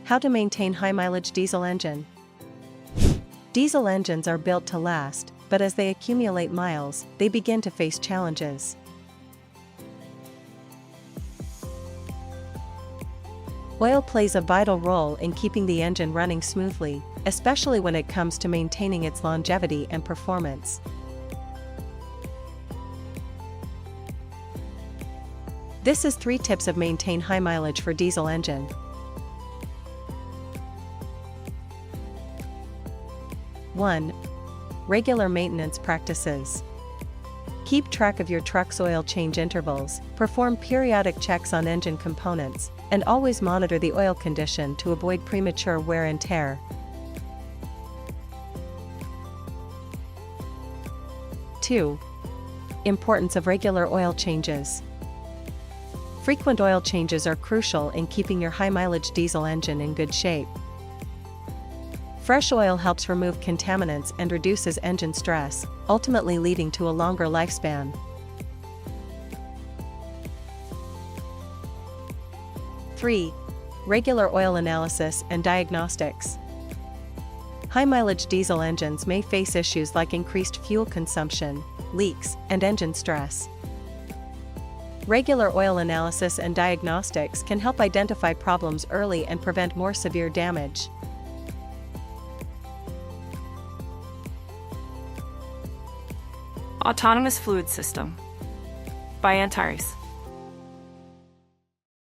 How to maintain high-mileage diesel engine. Diesel engines are built to last, but as they accumulate miles, they begin to face challenges. Oil plays a vital role in keeping the engine running smoothly, especially when it comes to maintaining its longevity and performance. This is 3 tips of maintain high mileage for diesel engine. 1. Regular maintenance practices. Keep track of your truck's oil change intervals, perform periodic checks on engine components, and always monitor the oil condition to avoid premature wear and tear. 2. Importance of regular oil changes. Frequent oil changes are crucial in keeping your high-mileage diesel engine in good shape. Fresh oil helps remove contaminants and reduces engine stress, ultimately leading to a longer lifespan. 3. Regular oil analysis and diagnostics. High-mileage diesel engines may face issues like increased fuel consumption, leaks, and engine stress. Regular oil analysis and diagnostics can help identify problems early and prevent more severe damage. Autonomous Fluid System by Antares.